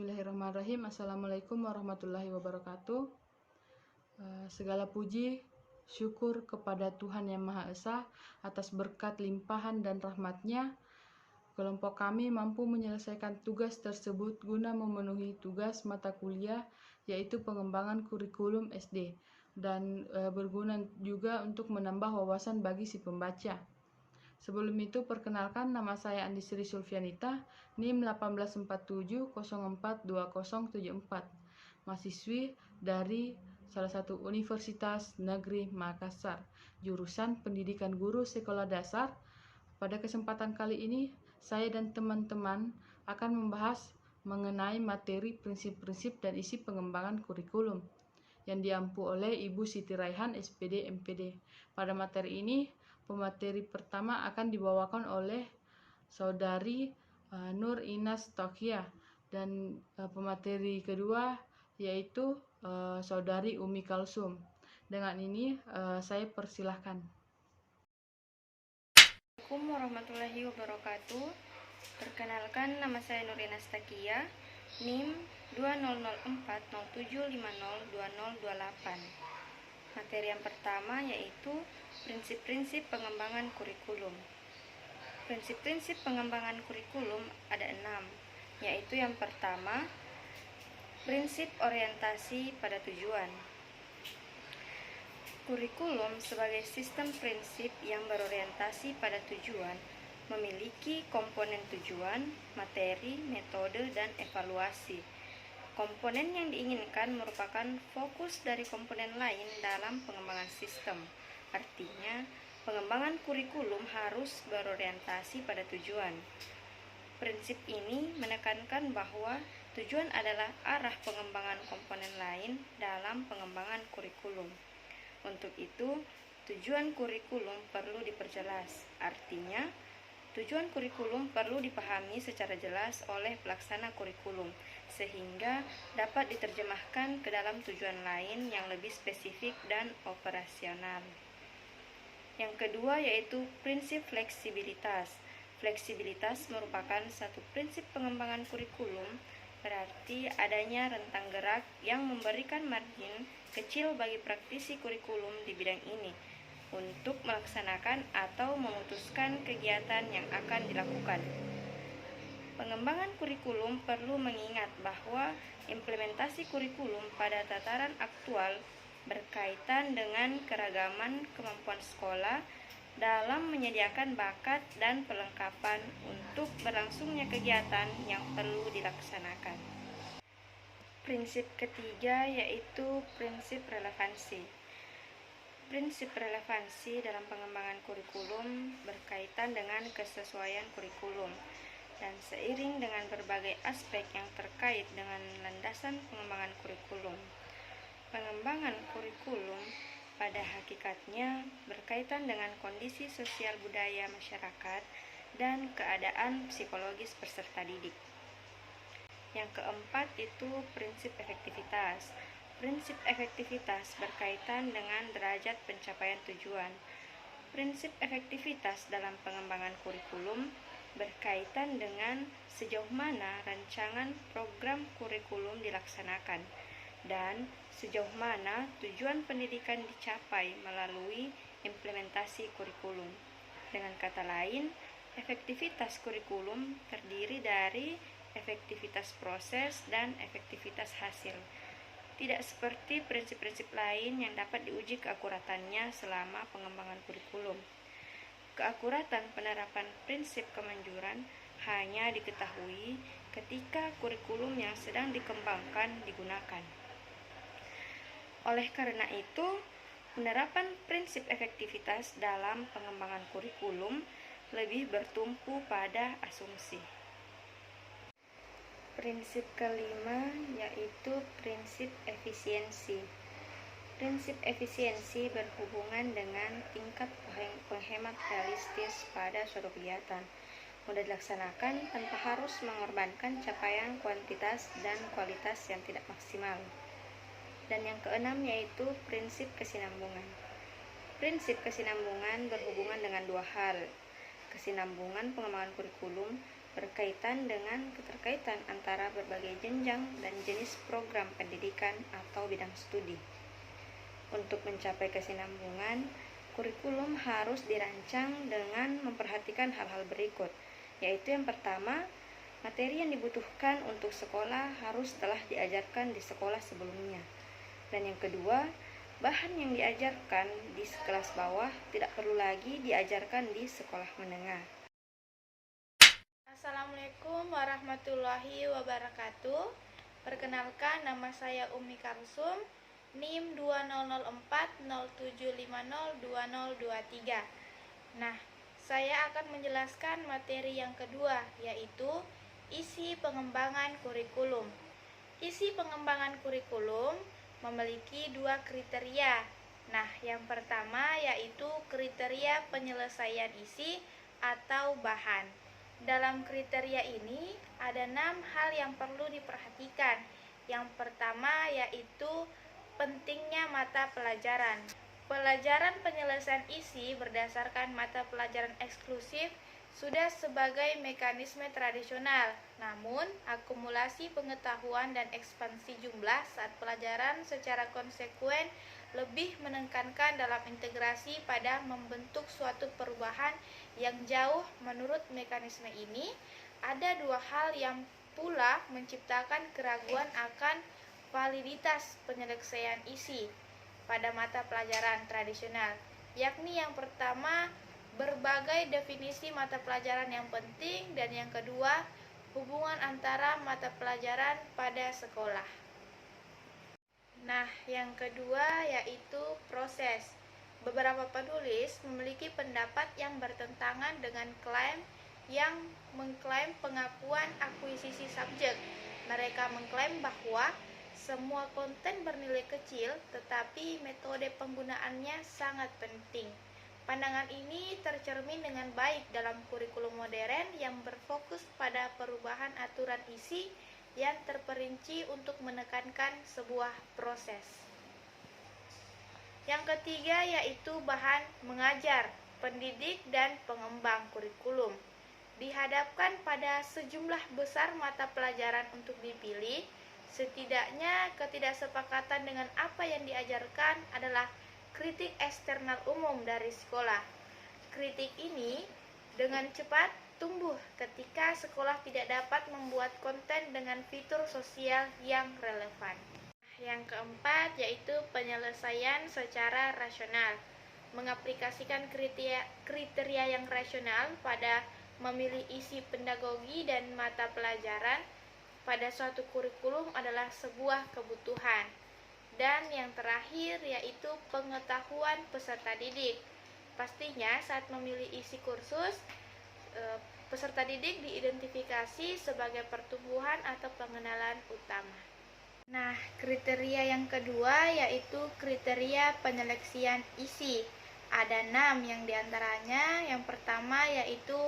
Bismillahirrahmanirrahim. Assalamualaikum warahmatullahi wabarakatuh. Segala puji, syukur kepada Tuhan Yang Maha Esa atas berkat limpahan dan rahmat-Nya. Kelompok kami mampu menyelesaikan tugas tersebut guna memenuhi tugas mata kuliah, yaitu pengembangan kurikulum SD, dan berguna juga untuk menambah wawasan bagi si pembaca. Sebelum itu, perkenalkan, nama saya Andi Sri Sulfianita, NIM 1847042074, mahasiswi dari salah satu Universitas Negeri Makassar, jurusan Pendidikan Guru Sekolah Dasar. Pada kesempatan kali ini, saya dan teman-teman akan membahas mengenai materi prinsip-prinsip dan isi pengembangan kurikulum yang diampu oleh Ibu Siti Raihan, SPD, MPD. Pada materi ini, pemateri pertama akan dibawakan oleh Saudari Nur Inas Tokia, dan pemateri kedua yaitu Saudari Umi Kalsum. Dengan ini saya persilahkan. Assalamualaikum warahmatullahi wabarakatuh. Perkenalkan, nama saya Nur Inas Tokia, NIM 200407502028. Materi yang pertama yaitu prinsip-prinsip pengembangan kurikulum. Prinsip-prinsip pengembangan kurikulum ada 6, yaitu yang pertama, prinsip orientasi pada tujuan. Kurikulum sebagai sistem prinsip yang berorientasi pada tujuan memiliki komponen tujuan, materi, metode, dan evaluasi. Komponen yang diinginkan merupakan fokus dari komponen lain dalam pengembangan sistem. Artinya, pengembangan kurikulum harus berorientasi pada tujuan. Prinsip ini menekankan bahwa tujuan adalah arah pengembangan komponen lain dalam pengembangan kurikulum. Untuk itu, tujuan kurikulum perlu diperjelas. Artinya, tujuan kurikulum perlu dipahami secara jelas oleh pelaksana kurikulum, sehingga dapat diterjemahkan ke dalam tujuan lain yang lebih spesifik dan operasional. Yang kedua yaitu prinsip fleksibilitas. Fleksibilitas merupakan satu prinsip pengembangan kurikulum, berarti adanya rentang gerak yang memberikan margin kecil bagi praktisi kurikulum di bidang ini untuk melaksanakan atau memutuskan kegiatan yang akan dilakukan. Pengembangan kurikulum perlu mengingat bahwa implementasi kurikulum pada tataran aktual berkaitan dengan keragaman kemampuan sekolah dalam menyediakan bakat dan perlengkapan untuk berlangsungnya kegiatan yang perlu dilaksanakan. Prinsip ketiga yaitu prinsip relevansi. Prinsip relevansi dalam pengembangan kurikulum berkaitan dengan kesesuaian kurikulum, dan seiring dengan berbagai aspek yang terkait dengan landasan pengembangan kurikulum. Pengembangan kurikulum pada hakikatnya berkaitan dengan kondisi sosial budaya masyarakat dan keadaan psikologis peserta didik. Yang keempat itu prinsip efektivitas. Prinsip efektivitas berkaitan dengan derajat pencapaian tujuan. Prinsip efektivitas dalam pengembangan kurikulum berkaitan dengan sejauh mana rancangan program kurikulum dilaksanakan dan sejauh mana tujuan pendidikan dicapai melalui implementasi kurikulum. Dengan kata lain, efektivitas kurikulum terdiri dari efektivitas proses dan efektivitas hasil. Tidak seperti prinsip-prinsip lain yang dapat diuji keakuratannya selama pengembangan kurikulum. Keakuratan penerapan prinsip kemanjuran hanya diketahui ketika kurikulum yang sedang dikembangkan digunakan. Oleh karena itu, penerapan prinsip efektivitas dalam pengembangan kurikulum lebih bertumpu pada asumsi. Prinsip kelima yaitu prinsip efisiensi. Prinsip efisiensi berhubungan dengan tingkat penghemat realistis pada suatu kegiatan, mudah dilaksanakan tanpa harus mengorbankan capaian kuantitas dan kualitas yang tidak maksimal. Dan yang keenam yaitu prinsip kesinambungan. Prinsip kesinambungan berhubungan dengan dua hal: kesinambungan pengembangan kurikulum berkaitan dengan keterkaitan antara berbagai jenjang dan jenis program pendidikan atau bidang studi. Untuk mencapai kesinambungan, kurikulum harus dirancang dengan memperhatikan hal-hal berikut, yaitu yang pertama, materi yang dibutuhkan untuk sekolah harus telah diajarkan di sekolah sebelumnya. Dan yang kedua, bahan yang diajarkan di kelas bawah tidak perlu lagi diajarkan di sekolah menengah. Assalamualaikum warahmatullahi wabarakatuh. Perkenalkan, nama saya Umi Karsum, NIM 200407502023. Nah, saya akan menjelaskan materi yang kedua, yaitu isi pengembangan kurikulum. Isi pengembangan kurikulum memiliki dua kriteria. Nah, yang pertama yaitu kriteria penyelesaian isi atau bahan. Dalam kriteria ini ada 6 hal yang perlu diperhatikan. Yang pertama yaitu pentingnya mata pelajaran. Pelajaran penyelesaian isi berdasarkan mata pelajaran eksklusif sudah sebagai mekanisme tradisional. Namun, akumulasi pengetahuan dan ekspansi jumlah saat pelajaran secara konsekuen lebih menekankan dalam integrasi pada membentuk suatu perubahan yang jauh. Menurut mekanisme ini, ada dua hal yang pula menciptakan keraguan akan validitas penyelesaian isi pada mata pelajaran tradisional, yakni yang pertama, berbagai definisi mata pelajaran yang penting, dan yang kedua, hubungan antara mata pelajaran pada sekolah. Nah, yang kedua yaitu proses. Beberapa penulis memiliki pendapat yang bertentangan dengan klaim yang mengklaim pengakuan akuisisi subjek. Mereka mengklaim bahwa semua konten bernilai kecil, tetapi metode penggunaannya sangat penting. Pandangan ini tercermin dengan baik dalam kurikulum modern yang berfokus pada perubahan aturan isi yang terperinci untuk menekankan sebuah proses. Yang ketiga yaitu bahan mengajar, pendidik, dan pengembang kurikulum. Dihadapkan pada sejumlah besar mata pelajaran untuk dipilih, setidaknya ketidaksepakatan dengan apa yang diajarkan adalah kritik eksternal umum dari sekolah. Kritik ini dengan cepat tumbuh ketika sekolah tidak dapat membuat konten dengan fitur sosial yang relevan. Yang keempat yaitu penyelesaian secara rasional. Mengaplikasikan kriteria yang rasional pada memilih isi pedagogi dan mata pelajaran pada suatu kurikulum adalah sebuah kebutuhan. Dan yang terakhir yaitu pengetahuan peserta didik. Pastinya saat memilih isi kursus, peserta didik diidentifikasi sebagai pertumbuhan atau pengenalan utama. Nah, kriteria yang kedua yaitu kriteria penyeleksian isi. Ada 6 yang diantaranya. Yang pertama yaitu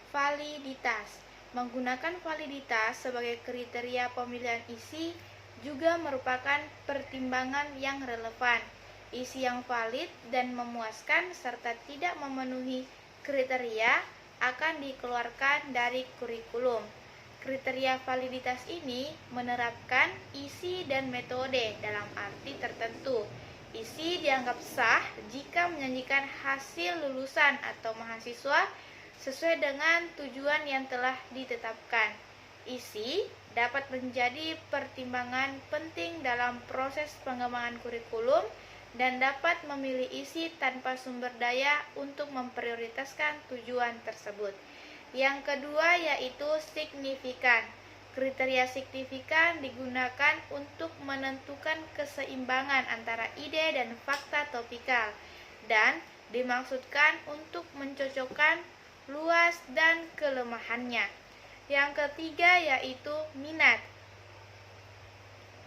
validitas. Menggunakan validitas sebagai kriteria pemilihan isi juga merupakan pertimbangan yang relevan. Isi yang valid dan memuaskan serta tidak memenuhi kriteria akan dikeluarkan dari kurikulum. Kriteria validitas ini menerapkan isi dan metode dalam arti tertentu. Isi dianggap sah jika menyanyikan hasil lulusan atau mahasiswa sesuai dengan tujuan yang telah ditetapkan. Isi dapat menjadi pertimbangan penting dalam proses pengembangan kurikulum dan dapat memilih isi tanpa sumber daya untuk memprioritaskan tujuan tersebut. Yang kedua yaitu signifikan. Kriteria signifikan digunakan untuk menentukan keseimbangan antara ide dan fakta topikal dan dimaksudkan untuk mencocokkan luas dan kelemahannya. Yang ketiga yaitu minat.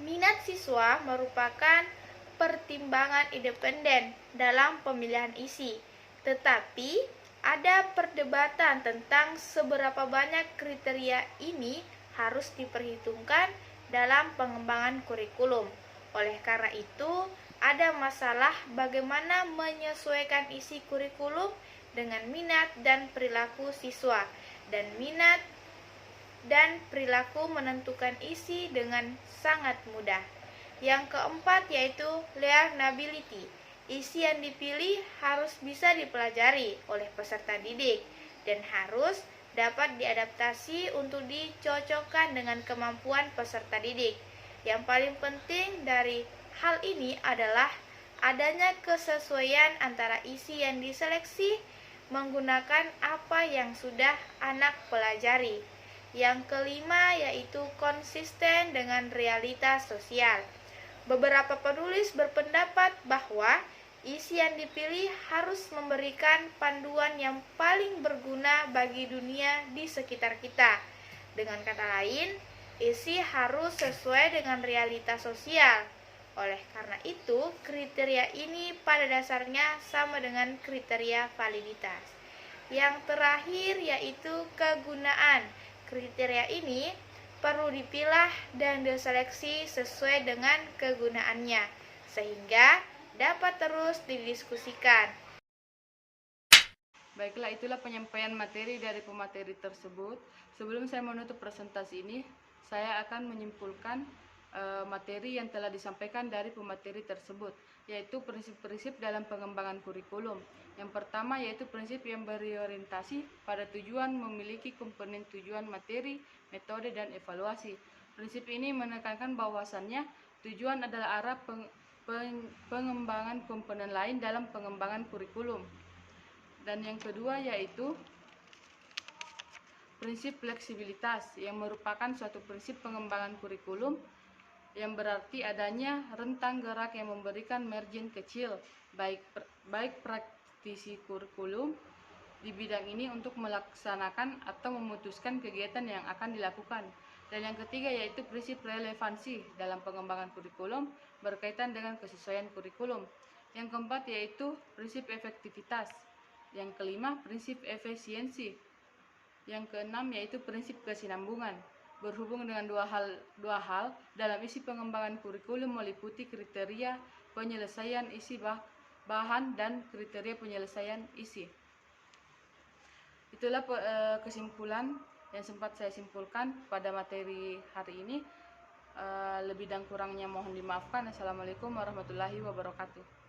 Minat siswa merupakan pertimbangan independen dalam pemilihan isi, tetapi ada perdebatan tentang seberapa banyak kriteria ini harus diperhitungkan dalam pengembangan kurikulum. Oleh karena itu, ada masalah bagaimana menyesuaikan isi kurikulum dengan minat dan perilaku siswa, dan minat dan perilaku menentukan isi dengan sangat mudah. Yang keempat yaitu learnability. Isi yang dipilih harus bisa dipelajari oleh peserta didik dan harus dapat diadaptasi untuk dicocokkan dengan kemampuan peserta didik. Yang paling penting dari hal ini adalah adanya kesesuaian antara isi yang diseleksi menggunakan apa yang sudah anak pelajari. Yang kelima yaitu konsisten dengan realitas sosial. Beberapa penulis berpendapat bahwa isi yang dipilih harus memberikan panduan yang paling berguna bagi dunia di sekitar kita. Dengan kata lain, isi harus sesuai dengan realitas sosial. Oleh karena itu, kriteria ini pada dasarnya sama dengan kriteria validitas. Yang terakhir yaitu kegunaan. Kriteria ini perlu dipilah dan diseleksi sesuai dengan kegunaannya, sehingga dapat terus didiskusikan. Baiklah, itulah penyampaian materi dari pemateri tersebut. Sebelum saya menutup presentasi ini, saya akan menyimpulkan materi yang telah disampaikan dari pemateri tersebut, yaitu prinsip-prinsip dalam pengembangan kurikulum. Yang pertama yaitu prinsip yang berorientasi pada tujuan, memiliki komponen tujuan, materi, metode, dan evaluasi. Prinsip ini menekankan bahwasannya tujuan adalah arah pengembangan komponen lain dalam pengembangan kurikulum. Dan yang kedua yaitu prinsip fleksibilitas, yang merupakan suatu prinsip pengembangan kurikulum yang berarti adanya rentang gerak yang memberikan margin kecil baik praktisi kurikulum di bidang ini untuk melaksanakan atau memutuskan kegiatan yang akan dilakukan. Dan yang ketiga yaitu prinsip relevansi dalam pengembangan kurikulum berkaitan dengan kesesuaian kurikulum. Yang keempat yaitu prinsip efektivitas. Yang kelima prinsip efisiensi. Yang keenam yaitu prinsip kesinambungan. Berhubung dengan dua hal dalam isi pengembangan kurikulum meliputi kriteria penyelesaian isi bahan dan kriteria penyelesaian isi. Itulah kesimpulan yang sempat saya simpulkan pada materi hari ini. Lebih dan kurangnya mohon dimaafkan. Assalamualaikum warahmatullahi wabarakatuh.